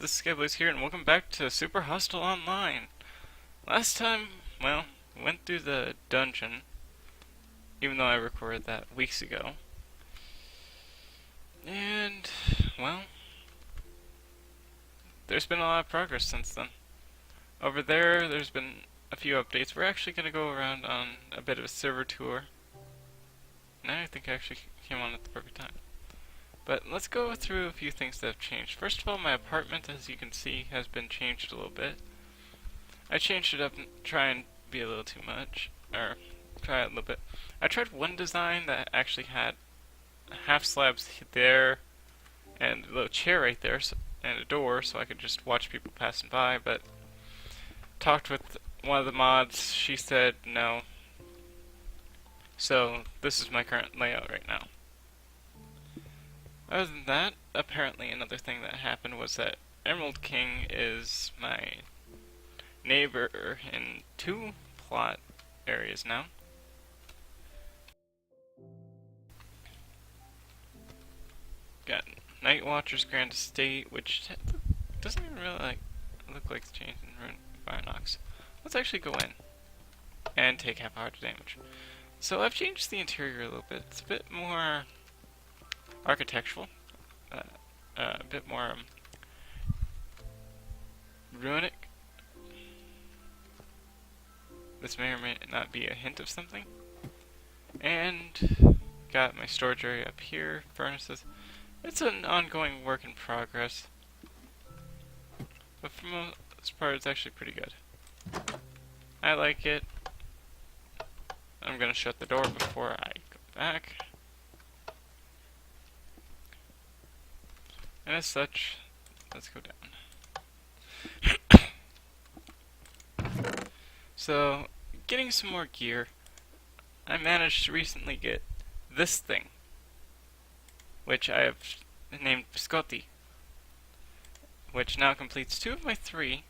this is Skyblaze here, and welcome back to Super Hostile Online. Last time, well, went through the dungeon, even though I recorded that weeks ago. And, well, there's been a lot of progress since then. Over there, there's been a few updates. We're actually going to go around on a bit of a server tour. Now I think I actually came on at the perfect time. But let's go through a few things that have changed. First of all, my apartment, as you can see, has been changed a little bit. I changed it up and try and be a little too much, or try it a little bit. I tried one design that actually had half slabs there and a little chair right there, and a door, so I could just watch people passing by, but talked with one of the mods, she said no. So this is my current layout right now. Other than that, apparently another thing that happened was that Emerald King is my neighbor in 2 plot areas now. Got Night Watcher's Grand Estate, which doesn't even really look like it's changed in Rune Firenox. Let's actually go in and take half heart damage. So I've changed the interior a little bit. It's a bit more architectural, a bit more runic. This may or may not be a hint of something. And got my storage area up here, furnaces. It's an ongoing work in progress, but for the most part it's actually pretty good. I like it. I'm gonna shut the door before I go back. And as such, let's go down. So, getting some more gear, I managed to recently get this thing, which I have named Biscotti, which now completes 2 of my 3.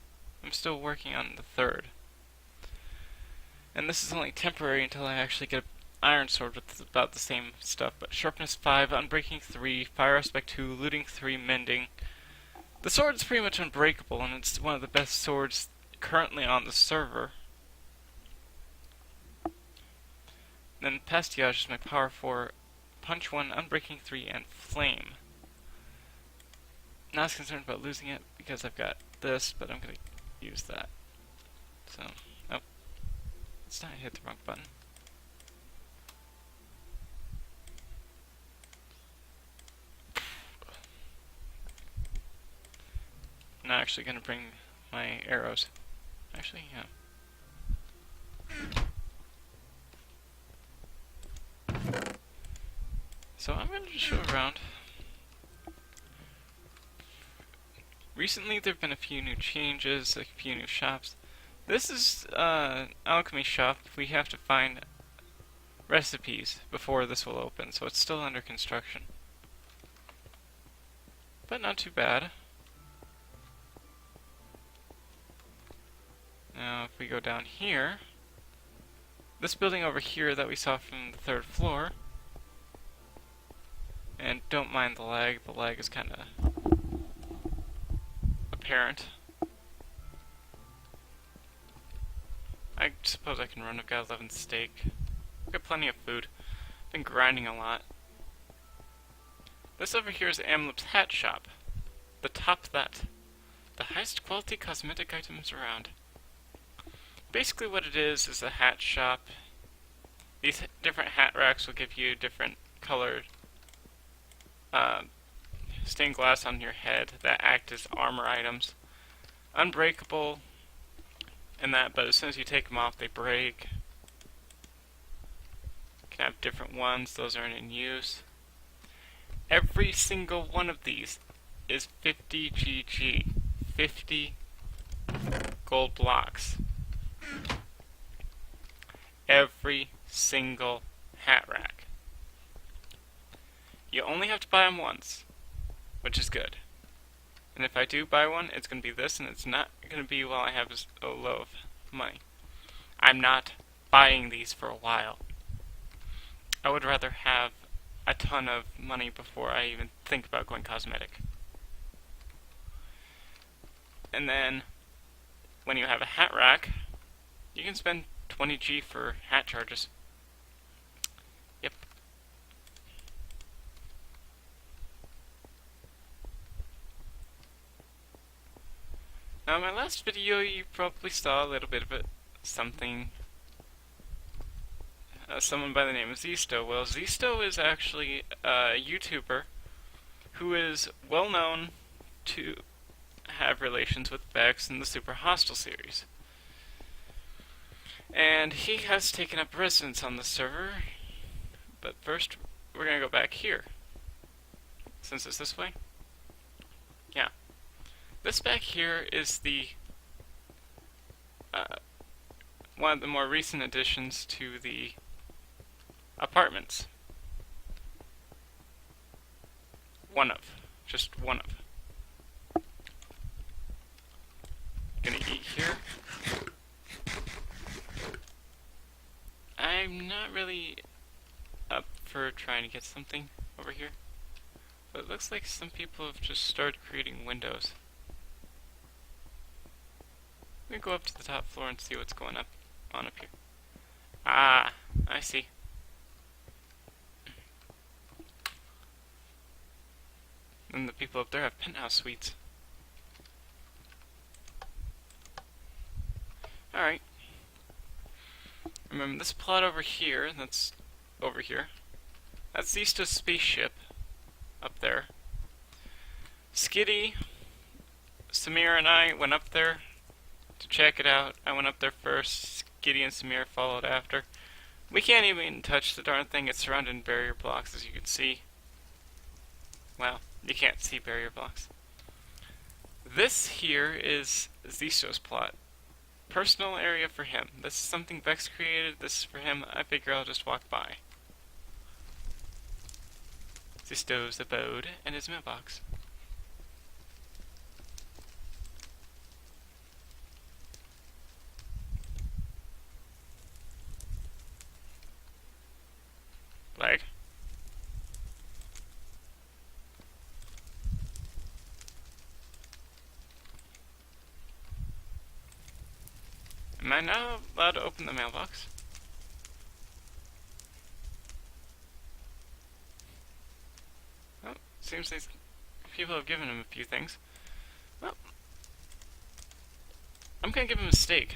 I'm still working on the 3rd. And this is only temporary until I actually get an iron sword with about the same stuff, but sharpness 5, unbreaking 3, fire aspect 2, looting 3, mending. The sword's pretty much unbreakable, and it's one of the best swords currently on the server. Then Pastiage is my power 4, punch 1, unbreaking 3, and flame. Not as concerned about losing it because I've got this, but I'm gonna use that. So, oh, let's not hit the wrong button. I'm not actually gonna bring my arrows. Actually, yeah. So I'm going to just show around. Recently there have been a few new changes, a few new shops. This is an alchemy shop. We have to find recipes before this will open, so it's still under construction. But not too bad. Now if we go down here, this building over here that we saw from the 3rd floor, and don't mind the lag is kinda apparent. I suppose I can run. I've got 11 steak. I've got plenty of food. Been grinding a lot. This over here is Amlip's hat shop. The top that. The highest quality cosmetic items around. Basically what it is a hat shop. These different hat racks will give you different colored stained glass on your head that act as armor items. Unbreakable and that, but as soon as you take them off they break. You can have different ones, those aren't in use. Every single one of these is 50 GG. 50 gold blocks. Every single hat rack. You only have to buy them once, which is good. And if I do buy one, it's going to be this, and it's not going to be while I have a low of money. I'm not buying these for a while. I would rather have a ton of money before I even think about going cosmetic. And then when you have a hat rack, you can spend 20G for hat charges. Yep. Now in my last video you probably saw a little bit of it, something, someone by the name of Zisto. Well, Zisto is actually a YouTuber who is well known to have relations with Vex in the Super Hostile series. And he has taken up residence on the server, but first we're going to go back here. Since it's this way? Yeah. This back here is the one of the more recent additions to the apartments. Just one of. Gonna eat here. I'm not really up for trying to get something over here, but it looks like some people have just started creating windows. Let me go up to the top floor and see what's going on up here. Ah, I see. And the people up there have penthouse suites. Alright. Remember this plot over here, that's over here. That's Zisto's spaceship up there. Skitty, Samir and I went up there to check it out. I went up there first, Skitty and Samir followed after. We can't even touch the darn thing, it's surrounded in barrier blocks as you can see. Well, you can't see barrier blocks. This here is Zisto's plot. Personal area for him. This is something Vex created, this is for him, I figure I'll just walk by. Zisto's abode and his mailbox. Lag. Am I now allowed to open the mailbox? Well, seems these people have given him a few things. Well, I'm gonna give him a steak.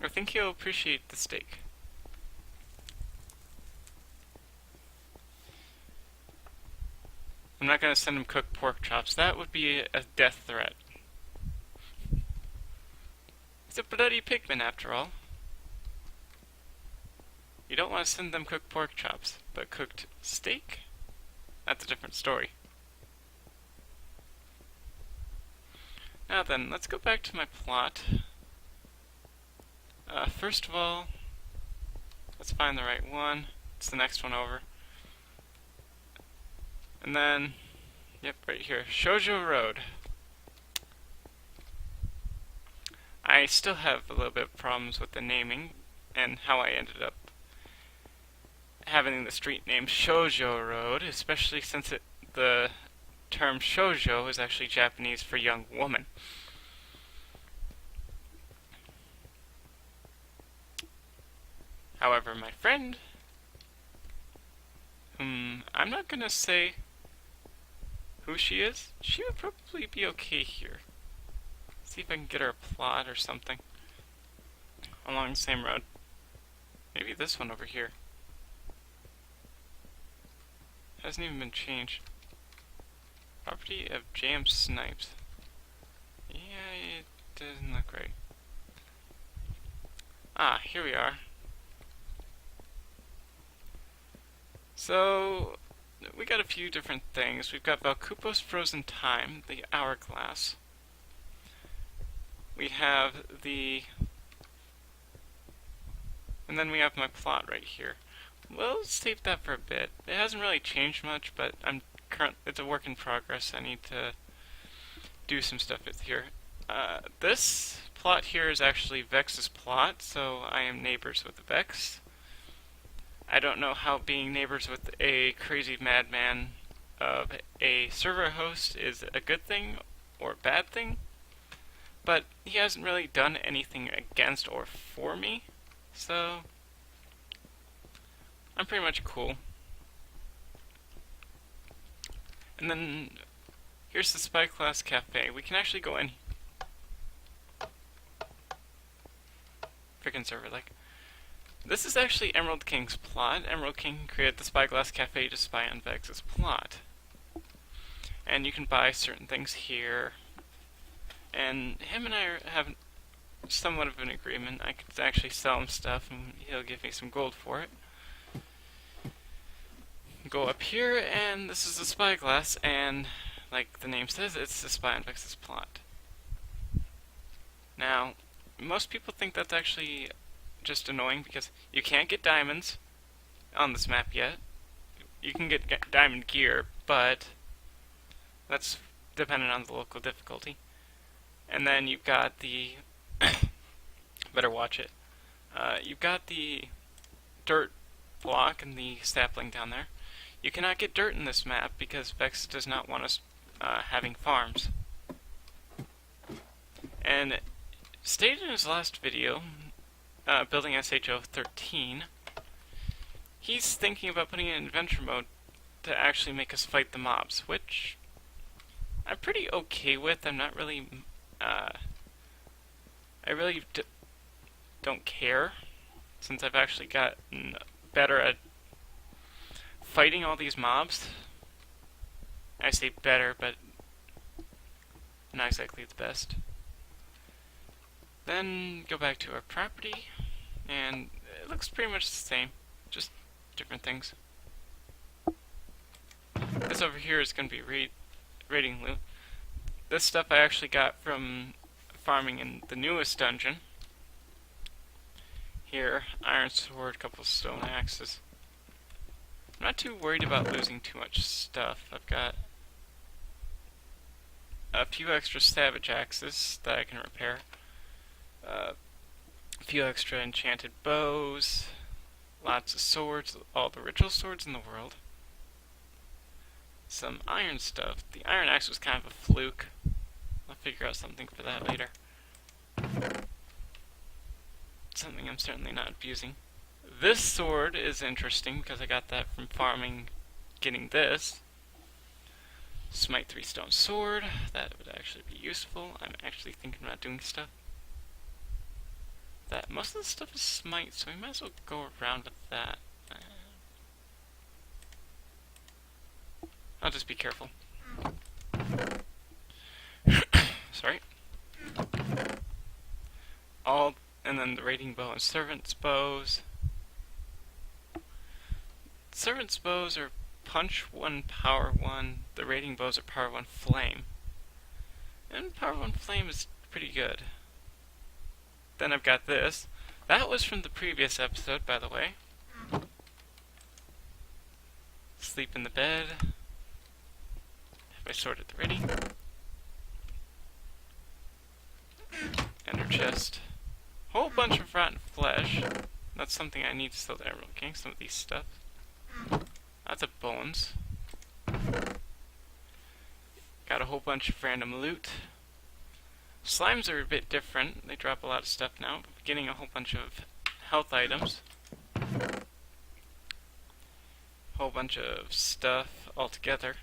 I think he'll appreciate the steak. I'm not gonna send him cooked pork chops. That would be a death threat. He's a bloody pigman after all. You don't want to send them cooked pork chops, but cooked steak? That's a different story. Now then, let's go back to my plot. First of all, let's find the right one. It's the next one over. And then, yep, right here, Shoujo Road. I still have a little bit of problems with the naming and how I ended up having the street name Shoujo Road, especially since the term shoujo is actually Japanese for young woman. However, my friend, whom I'm not gonna say who she is, she would probably be okay here. See if I can get her a plot or something along the same road. Maybe this one over here. Hasn't even been changed. Property of James Snipes. Yeah, it doesn't look right. Ah, here we are. So, we got a few different things. We've got Valkupo's Frozen Time, the Hourglass. We have the... and then we have my plot right here. Well, let's save that for a bit. It hasn't really changed much, but it's a work in progress. I need to do some stuff with here. This plot here is actually Vex's plot, so I am neighbors with Vex. I don't know how being neighbors with a crazy madman of a server host is a good thing or a bad thing, but he hasn't really done anything against or for me, so I'm pretty much cool. And then here's the Spyglass Cafe. We can actually go in. Freaking server, like. This is actually Emerald King's plot. Emerald King created the Spyglass Cafe to spy on Vex's plot. And you can buy certain things here. And him and I have somewhat of an agreement. I could actually sell him stuff and he'll give me some gold for it. Go up here, and this is the Spyglass, and like the name says, it's to spy on Vex's plot. Now, most people think that's actually just annoying because you can't get diamonds on this map yet. You can get diamond gear, but that's dependent on the local difficulty. And then you've got the better watch it. You've got the dirt block and the sapling down there. You cannot get dirt in this map because Vex does not want us having farms. And stated in his last video, building SHO-13, he's thinking about putting it in adventure mode to actually make us fight the mobs, which I'm pretty okay with. I'm not really, I really don't care, since I've actually gotten better at fighting all these mobs. I say better, but not exactly the best. Then go back to our property, and it looks pretty much the same, just different things. This over here is going to be raiding loot. This stuff I actually got from farming in the newest dungeon. Here, iron sword, a couple of stone axes. I'm not too worried about losing too much stuff. I've got a few extra savage axes that I can repair. A few extra enchanted bows. Lots of swords, all the ritual swords in the world. Some iron stuff. The iron axe was kind of a fluke. I'll figure out something for that later. Something I'm certainly not abusing. This sword is interesting because I got that from farming, getting this. Smite 3 stone sword. That would actually be useful. I'm actually thinking about doing stuff. That most of the stuff is smite, so we might as well go around with that. I'll just be careful. Sorry. And then the raiding bow and servant's bows. Servant's bows are punch 1, power 1. The raiding bows are power 1 flame. And power 1 flame is pretty good. Then I've got this. That was from the previous episode, by the way. Sleep in the bed. Have my sword at the ready. Ender chest. Whole bunch of rotten flesh. That's something I need to sell to Emerald King, some of these stuff. Lots of bones. Got a whole bunch of random loot. Slimes are a bit different. They drop a lot of stuff now. Getting a whole bunch of health items. Whole bunch of stuff altogether.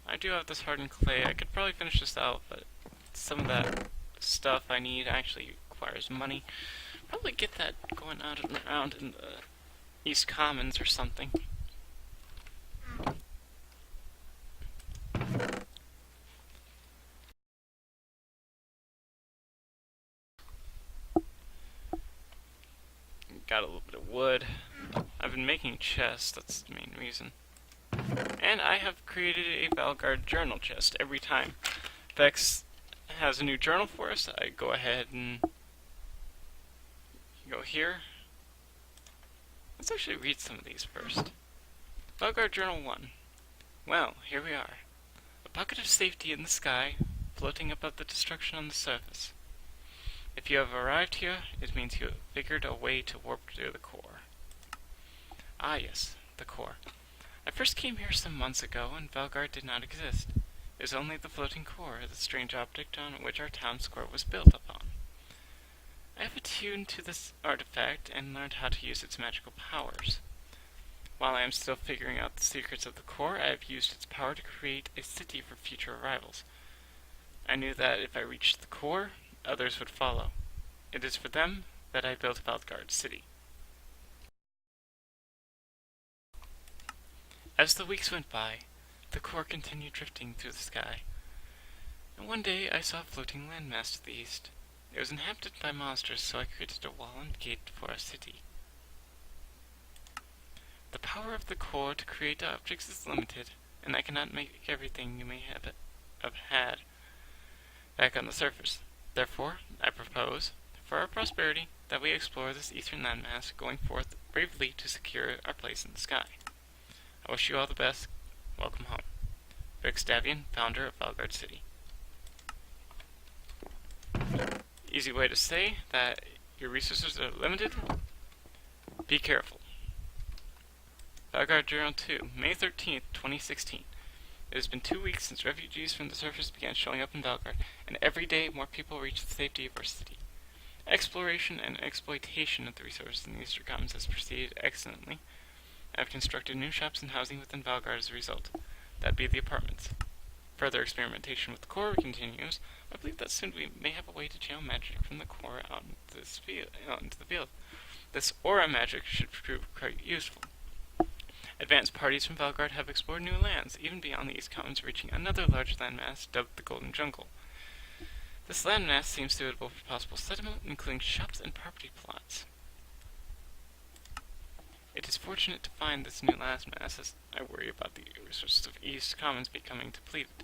I do have this hardened clay. I could probably finish this out, but some of that stuff I need actually requires money. Probably get that going out and around in the East Commons or something. Got a little bit of wood. I've been making chests, that's the main reason. And I have created a Valgard journal chest. Every time Vex has a new journal for us, I go ahead and go here. Let's actually read some of these first. Valgard Journal 1. Well, here we are. A pocket of safety in the sky, floating above the destruction on the surface. If you have arrived here, it means you have figured a way to warp through the core. Ah yes, the core. I first came here some months ago when Valgard did not exist. It was only the floating core, the strange object on which our town square was built upon. I have attuned to this artifact and learned how to use its magical powers. While I am still figuring out the secrets of the core, I have used its power to create a city for future arrivals. I knew that if I reached the core, others would follow. It is for them that I built Valgard City. As the weeks went by, the core continued drifting through the sky, and one day I saw a floating landmass to the east. It was inhabited by monsters, so I created a wall and gate for a city. The power of the core to create objects is limited, and I cannot make everything you may have had back on the surface. Therefore, I propose, for our prosperity, that we explore this eastern landmass, going forth bravely to secure our place in the sky. I wish you all the best. Welcome home. Rick Stavian, founder of Valgard City. Easy way to say that your resources are limited. Be careful. Valgard Journal 2, May 13th, 2016. It has been 2 weeks since refugees from the surface began showing up in Valgard, and every day more people reach the safety of our city. Exploration and exploitation of the resources in the Eastern Commons has proceeded excellently. I have constructed new shops and housing within Valgard as a result. That be the apartments. Further experimentation with the core continues. I believe that soon we may have a way to channel magic from the core out into the field. This aura magic should prove quite useful. Advanced parties from Valgard have explored new lands, even beyond the East Commons, reaching another large landmass dubbed the Golden Jungle. This landmass seems suitable for possible settlement, including shops and property plots. It is fortunate to find this new landmass, as I worry about the resources of East Commons becoming depleted.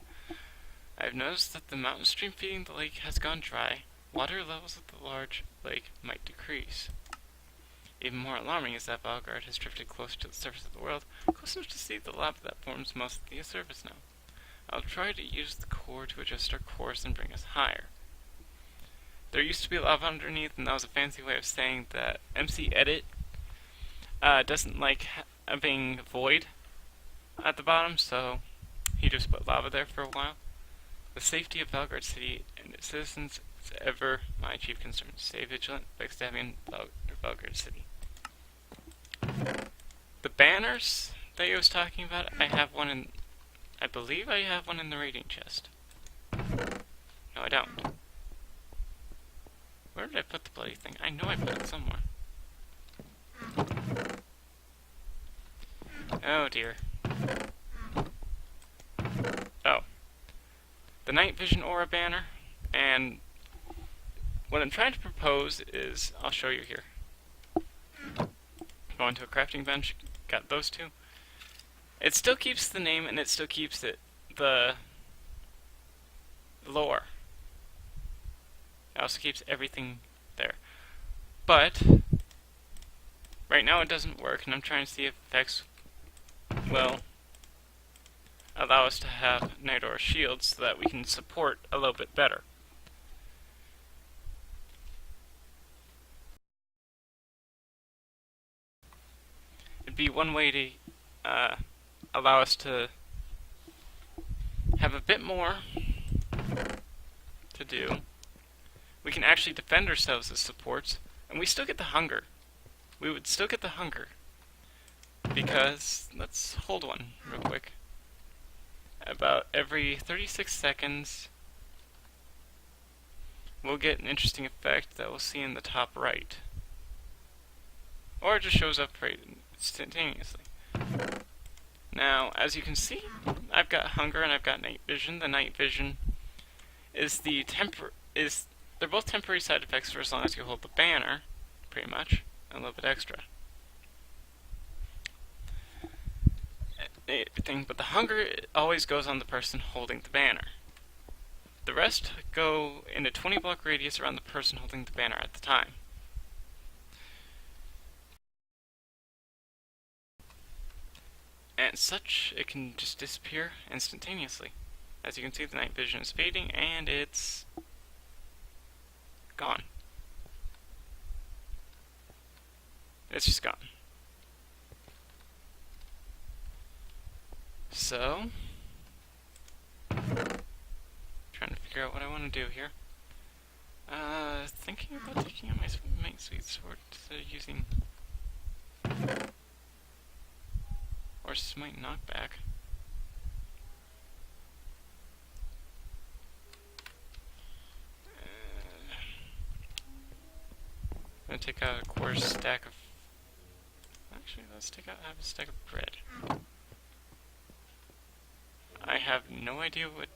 I have noticed that the mountain stream feeding the lake has gone dry. Water levels of the large lake might decrease. Even more alarming is that Valgard has drifted closer to the surface of the world, close enough to see the lava that forms most of the surface now. I'll try to use the core to adjust our course and bring us higher. There used to be lava underneath, and that was a fancy way of saying that MC Edit doesn't like having void at the bottom, so he just put lava there for a while. The safety of Valgard City and its citizens is ever my chief concern. Stay vigilant, backstabbing Valgard City. The banners that he was talking about, I believe I have one in the raiding chest. No, I don't. Where did I put the bloody thing? I know I put it somewhere. Oh dear. Oh. The Night Vision Aura banner, and what I'm trying to propose is, I'll show you here. Go into a crafting bench, got those two. It still keeps the name, and it still keeps the lore. It also keeps everything there. But right now it doesn't work, and I'm trying to see if effects will allow us to have Night Aura shields so that we can support a little bit better. It'd be one way to allow us to have a bit more to do. We can actually defend ourselves as supports, and we still get the hunger. We would still get the hunger. Because, let's hold one real quick. About every 36 seconds, we'll get an interesting effect that we'll see in the top right. Or it just shows up right instantaneously. Now, as you can see, I've got hunger and I've got night vision. The night vision is they're both temporary side effects for as long as you hold the banner, pretty much, and a little bit extra. But the hunger always goes on the person holding the banner. The rest go in a 20 block radius around the person holding the banner at the time. And such, it can just disappear instantaneously. As you can see, the night vision is fading and it's gone. It's just gone. So, trying to figure out what I want to do here. Thinking about taking out my Might Sweet Sword instead of using or Smite Knockback. I'm gonna take out a quarter stack of. Actually, let's have a stack of bread. I have no idea what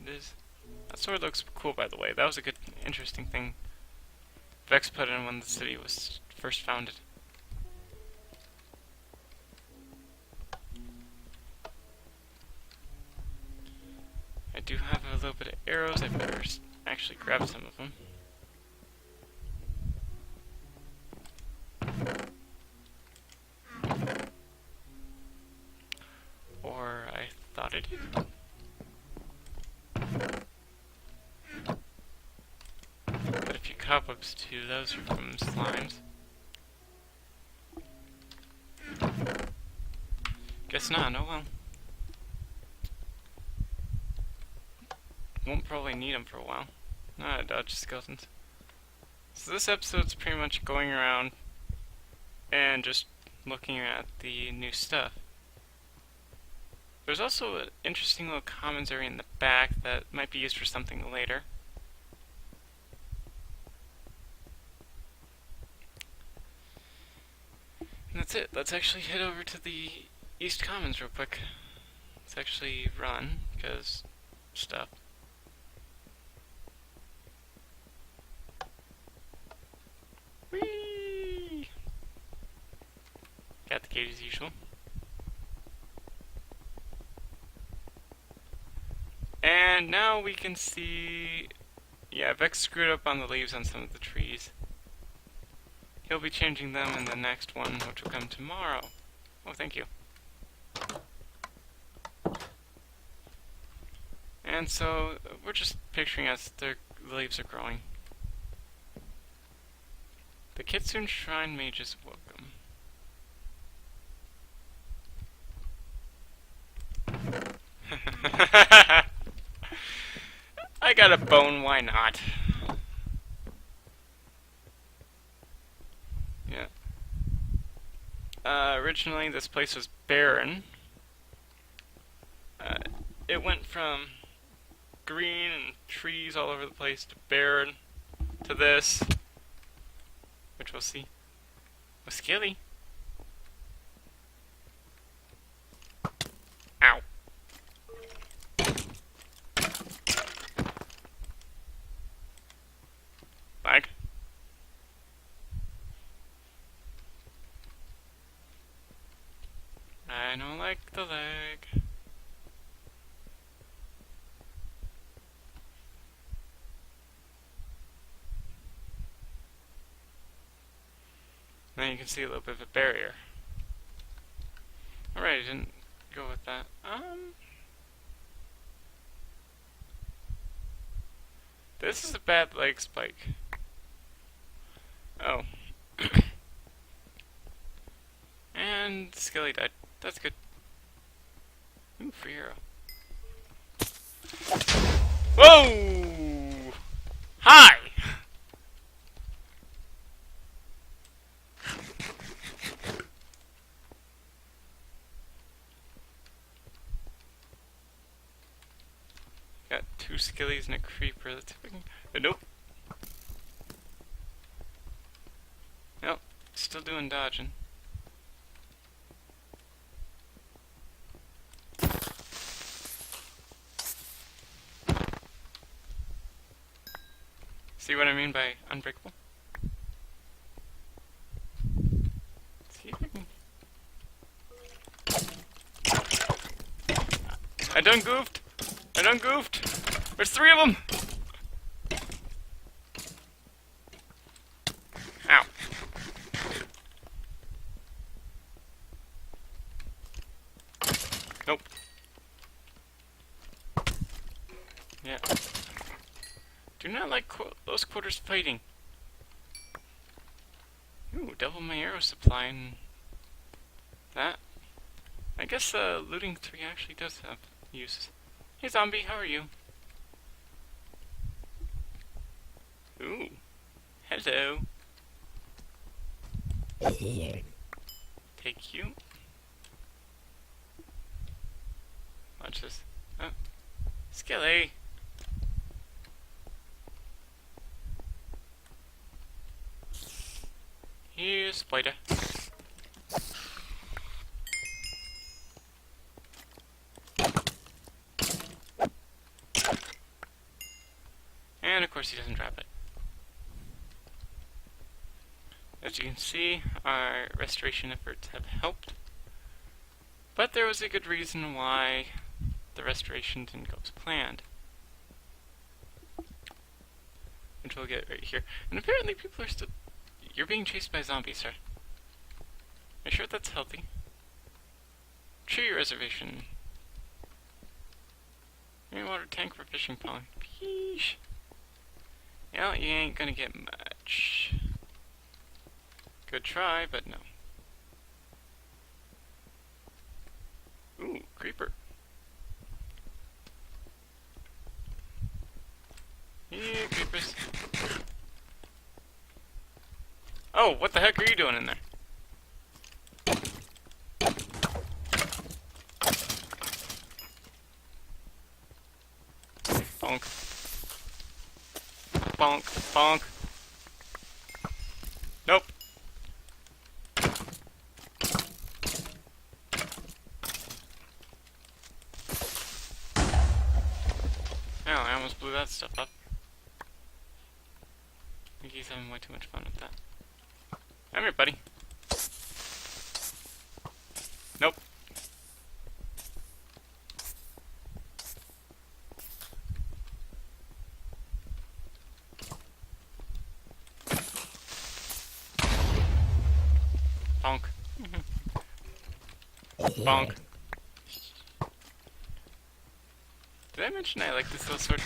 it is. That sword looks cool, by the way. That was a good, interesting thing Vex put in when the city was first founded. I do have a little bit of arrows. I better actually grab some of them. Or I thought I did. But a few cobwebs too. Those are from slimes. Guess not. Oh well. Won't probably need them for a while. Ah, dodge skeletons. So this episode's pretty much going around and just looking at the new stuff. There's also an interesting little commentary in the back that might be used for something later. And that's it. Let's actually head over to the East Commons real quick. Let's actually run, because stuff. Whee! Got the gate as usual. And now we can see, yeah, Vex screwed up on the leaves on some of the trees. He'll be changing them in the next one, which will come tomorrow. Oh, thank you. And so, we're just picturing as the leaves are growing. The Kitsune Shrine Mage is welcome. I got a bone, why not? Yeah. Originally this place was barren. It went from green and trees all over the place to barren to this, which we'll see. Was scary. Ow. Lag. I don't like the lag. Now you can see a little bit of a barrier. Alright, I didn't go with that. This is a bad leg spike. Oh. And Skelly died. That's good. Ooh, free hero. Whoa! Hi! Got 2 skillies and a creeper. Let's see if we can. Nope. Nope. Still doing dodging. See what I mean by unbreakable? See if I can. I done goofed! I done goofed! There's 3 of them! Ow. Nope. Yeah. Do not like close quarters fighting. Ooh, double my arrow supply and that. I guess looting 3 actually does have uses. Hey zombie, how are you? Ooh. Hello. Take you. Watch this. Oh. Skilly. Here's spider. And of course he doesn't drop it. As you can see, our restoration efforts have helped. But there was a good reason why the restoration didn't go as planned. Which we'll get right here. And apparently people are still... You're being chased by zombies, sir. Are you sure that's healthy? Tree reservation. Rainwater tank for fishing pond. Peesh. Yeah, you ain't gonna get much. Good try, but no. Ooh, creeper. Yeah, creepers. Oh, what the heck are you doing in there? Bonk. Bonk. Bonk. Nope. Oh, I almost blew that stuff up. I think he's having way too much fun with that. Come here, buddy. Nope. Bonk. Bonk. Did I mention I like this little sword?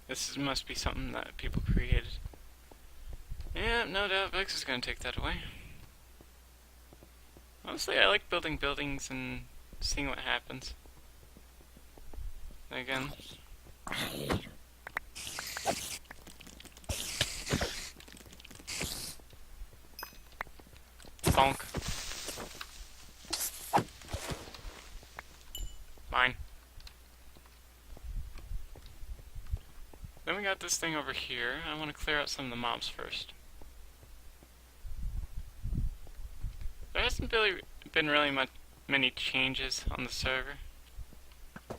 This must be something that people created. Yeah, no doubt Vex is gonna take that away. Honestly, I like building buildings and seeing what happens. Again. Bonk. Mine. Then we got this thing over here. I want to clear out some of the mobs first. There hasn't really been many changes on the server. I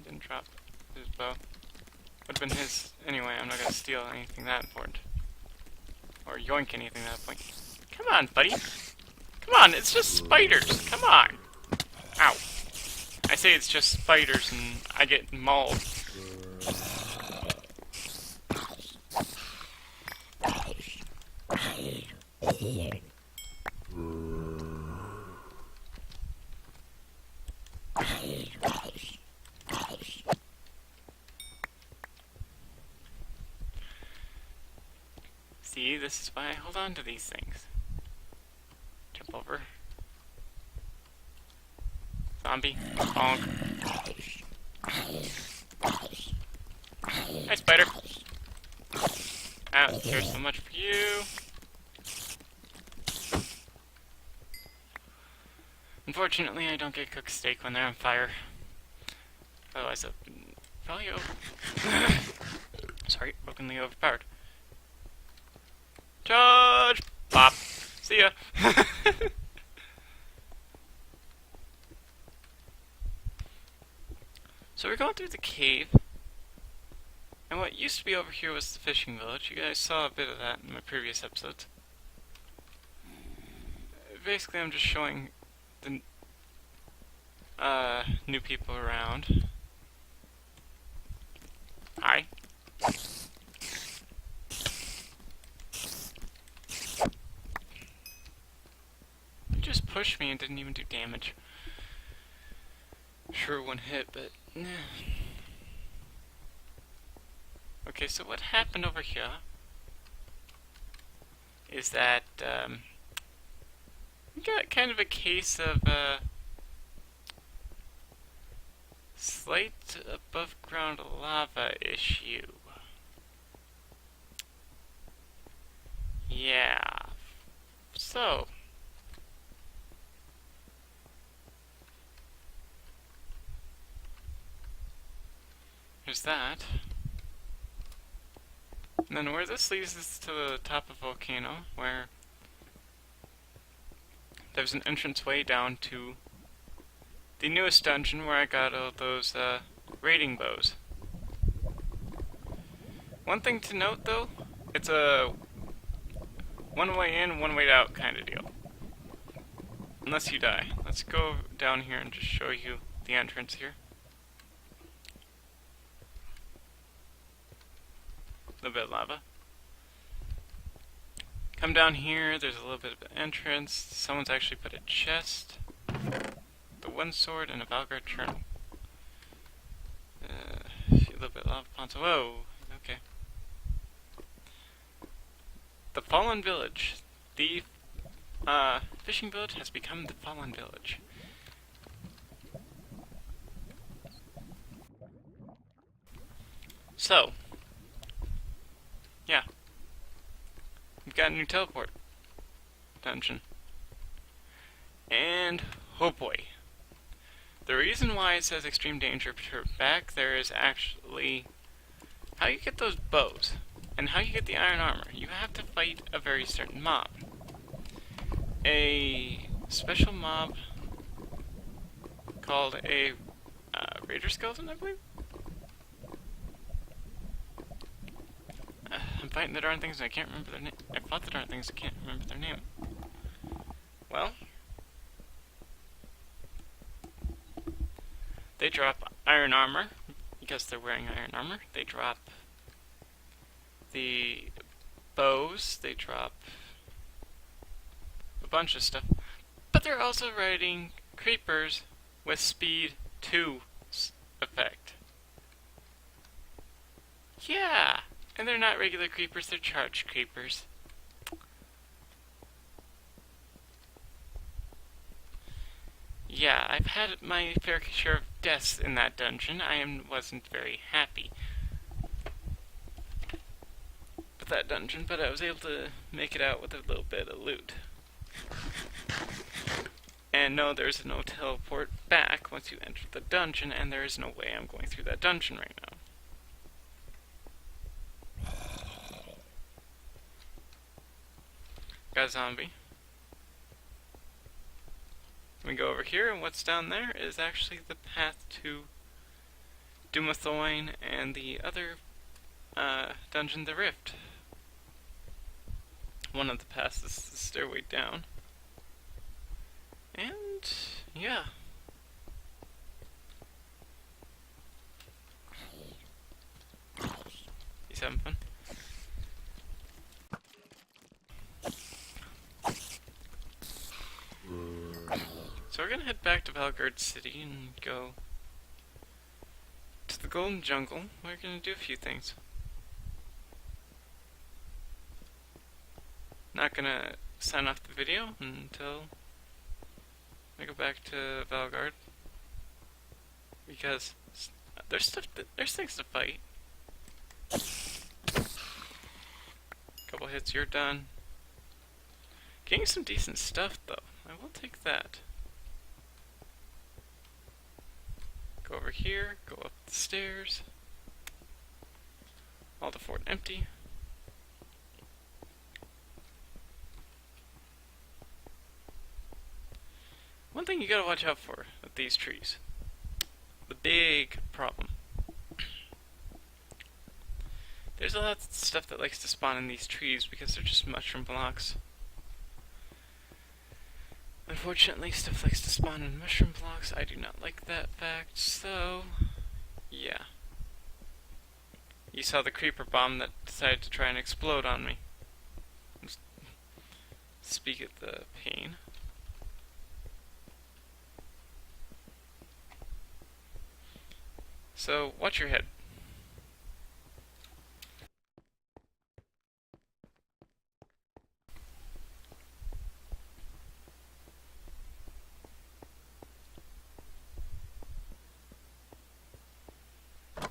didn't drop his bow. Would have been his anyway. I'm not gonna steal anything that important. Or yoink anything at that point. Come on, buddy. Come on, it's just spiders. Come on. Ow. I say it's just spiders and I get mauled. See, this is why I hold on to these things. Jump over. Zombie. Bonk. Hi, spider. Ah, there's so much for you. Unfortunately, I don't get cooked steak when they're on fire. Otherwise, I've been probably sorry, brokenly overpowered. Charge! Pop! See ya! So we're going through the cave. And what used to be over here was the fishing village. You guys saw a bit of that in my previous episodes. Basically, I'm just showing the new people around. Hi. pushed me and didn't even do damage. Sure, one hit, but nah. Okay, so what happened over here is that we got kind of a case of slight above ground lava issue. Yeah. So there's that. And then where this leads us to the top of a volcano, where there's an entranceway down to the newest dungeon where I got all those raiding bows. One thing to note though, it's a one way in, one way out kind of deal. Unless you die. Let's go down here and just show you the entrance here. A little bit of lava. Come down here, there's a little bit of an entrance. Someone's actually put a chest, the one sword, and a Valgard journal. A little bit of lava ponds. Whoa, okay. The Fallen Village. The fishing village has become the Fallen Village. So, yeah. We've got a new teleport dungeon. And, oh boy. The reason why it says extreme danger back there is actually how you get those bows and how you get the iron armor. You have to fight a very certain mob. A special mob called a Raider Skeleton, I believe? I'm fighting the darn things and I can't remember their name. I fought the darn things, I can't remember their name. Well, they drop iron armor, because they're wearing iron armor. They drop the bows, they drop a bunch of stuff. But they're also riding creepers with speed 2 effect. Yeah! And they're not regular creepers, they're charged creepers. Yeah, I've had my fair share of deaths in that dungeon. Wasn't very happy with that dungeon, but I was able to make it out with a little bit of loot. And no, there's no teleport back once you enter the dungeon, and there is no way I'm going through that dungeon right now. Got a zombie. We go over here, and what's down there is actually the path to Dumathoin and the other dungeon, the Rift. One of the paths is the stairway down. And, yeah. He's having fun. So we're gonna head back to Valgard City and go to the Golden Jungle. We're gonna do a few things. Not gonna sign off the video until I go back to Valgard, because there's things to fight. Couple hits, you're done. Getting some decent stuff though. I will take that. Go over here, go up the stairs. All the fort empty. One thing you gotta watch out for with these trees. The big problem. There's a lot of stuff that likes to spawn in these trees because they're just mushroom blocks. Unfortunately, stuff likes to spawn in mushroom blocks. I do not like that fact, so yeah. You saw the creeper bomb that decided to try and explode on me. Speak of the pain. So watch your head. A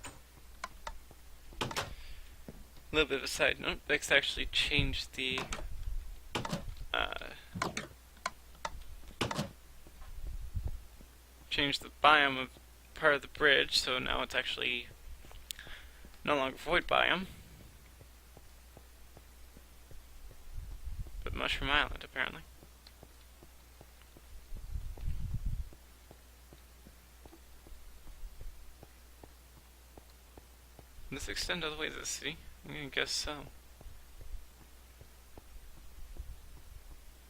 little bit of a side note, Vex actually changed the biome of part of the bridge, so now it's actually no longer void biome, but Mushroom Island apparently. Does this extend all the way to the city? I'm gonna guess so.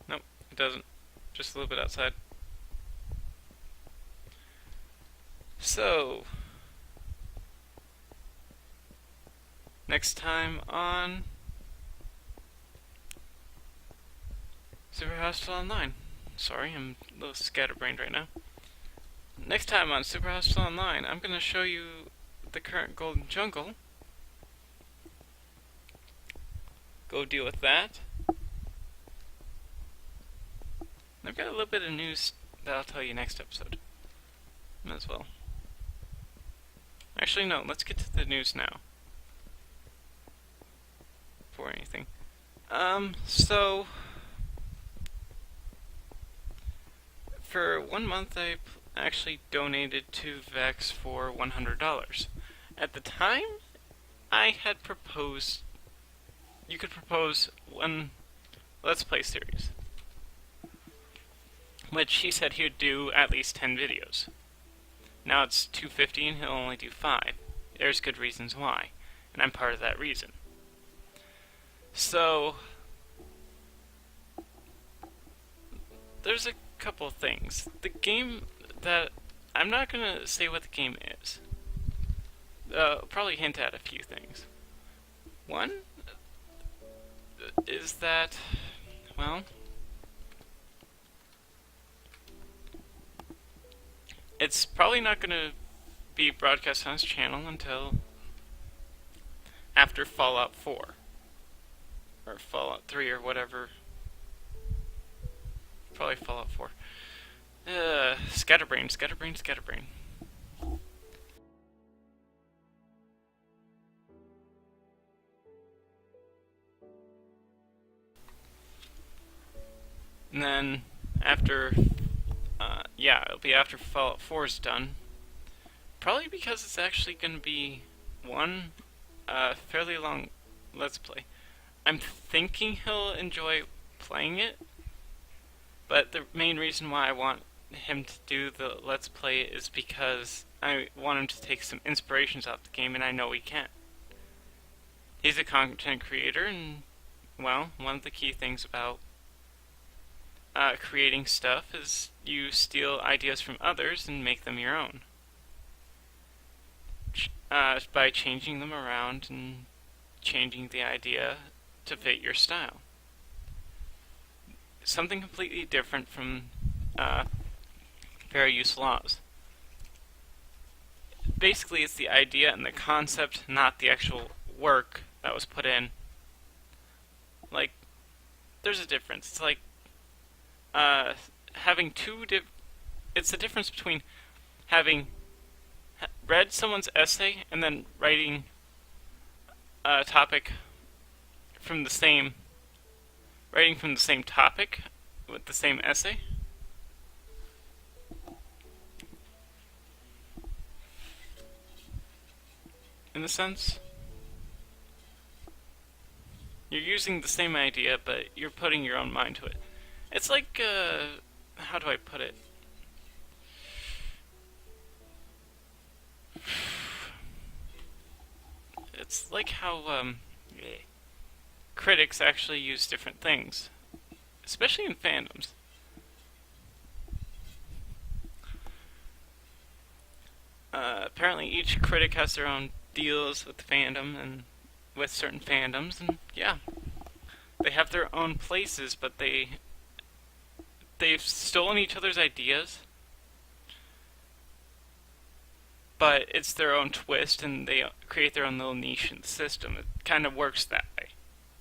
Nope, it doesn't. Just a little bit outside. So, next time on Super Hostile Online. Sorry, I'm a little scatterbrained right now. Next time on Super Hostile Online, I'm gonna show you the current Golden Jungle. Go deal with that. I've got a little bit of news that I'll tell you next episode. Might as well. Actually, no, let's get to the news now. Before anything. So... for 1 month, I actually donated to Vex for $100. At the time, I had proposed... you could propose one Let's Play series, which he said he would do at least 10 videos. Now it's $250 and he'll only do 5. There's good reasons why, and I'm part of that reason. So, there's a couple of things. The game that... I'm not gonna say what the game is. I'll probably hint at a few things. One is that, well, it's probably not going to be broadcast on his channel until after Fallout 4. Or Fallout 3 or whatever. Probably Fallout 4. Scatterbrain. And then after, it'll be after Fallout 4 is done. Probably because it's actually going to be one fairly long Let's Play. I'm thinking he'll enjoy playing it, but the main reason why I want him to do the Let's Play is because I want him to take some inspirations out of the game, and I know he can. He's a content creator, and, well, one of the key things about creating stuff is you steal ideas from others and make them your own. By changing them around and changing the idea to fit your style. Something completely different from fair use laws. Basically, it's the idea and the concept, not the actual work that was put in. Like, there's a difference. It's like having it's the difference between having read someone's essay and then writing a topic from the same topic with the same essay. In a sense, you're using the same idea, but you're putting your own mind to it. It's like, how do I put it? It's like how, critics actually use different things, especially in fandoms. Apparently each critic has their own deals with the fandom and with certain fandoms, and yeah, they have their own places, but they've stolen each other's ideas, but it's their own twist, and they create their own little niche in the system. It kind of works that way.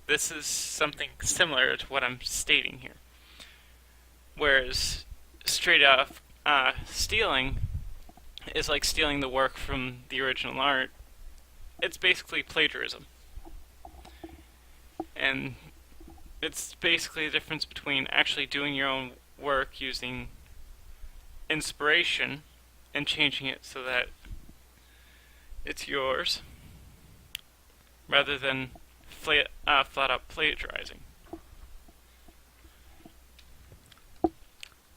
This is something similar to what I'm stating here. Whereas straight off stealing is like stealing the work from the original art. It's basically plagiarism. And it's basically the difference between actually doing your own work using inspiration and changing it so that it's yours, rather than flat out plagiarizing.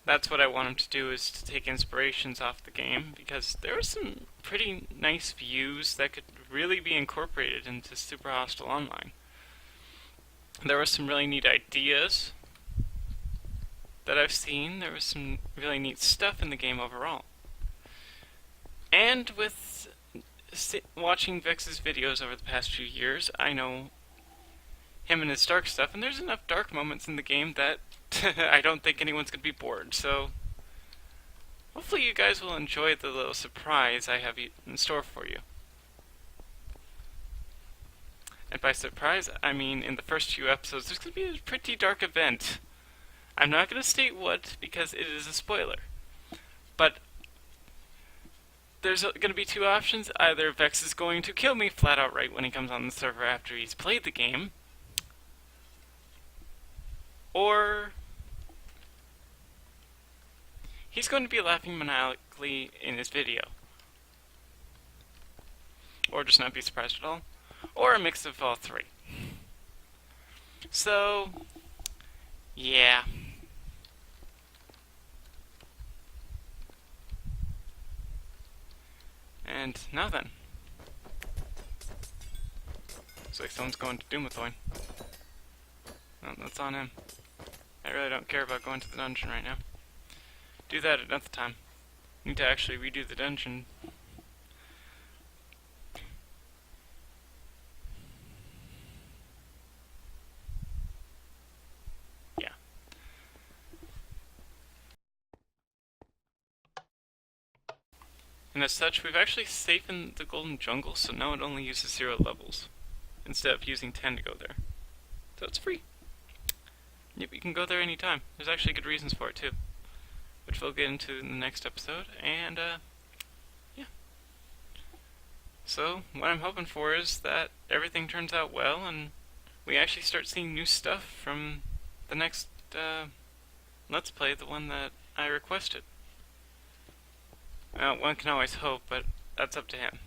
That's what I want him to do, is to take inspirations off the game, because there are some pretty nice views that could really be incorporated into Super Hostile Online. There were some really neat ideas that I've seen. There was some really neat stuff in the game overall. And with watching Vex's videos over the past few years, I know him and his dark stuff, and there's enough dark moments in the game that I don't think anyone's going to be bored. So hopefully you guys will enjoy the little surprise I have in store for you. And by surprise, I mean in the first few episodes there's going to be a pretty dark event. I'm not going to state what, because it is a spoiler. But there's going to be two options. Either Vex is going to kill me flat out right when he comes on the server after he's played the game, or he's going to be laughing maniacally in his video. Or just not be surprised at all. Or a mix of all three. So, yeah. And now then. Looks like someone's going to Dumathoin. Well, that's on him. I really don't care about going to the dungeon right now. Do that another time. Need to actually redo the dungeon. Yeah. And as such, we've actually safe-ened the Golden Jungle, so now it only uses 0 levels, instead of using 10 to go there. So it's free. Yep, you can go there anytime. There's actually good reasons for it too, which we'll get into in the next episode, and yeah. So, what I'm hoping for is that everything turns out well, and we actually start seeing new stuff from the next Let's Play, the one that I requested. One can always hope, but that's up to him.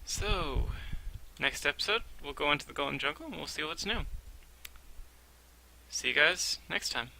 So, next episode, we'll go into the Golden Jungle and we'll see what's new. See you guys next time.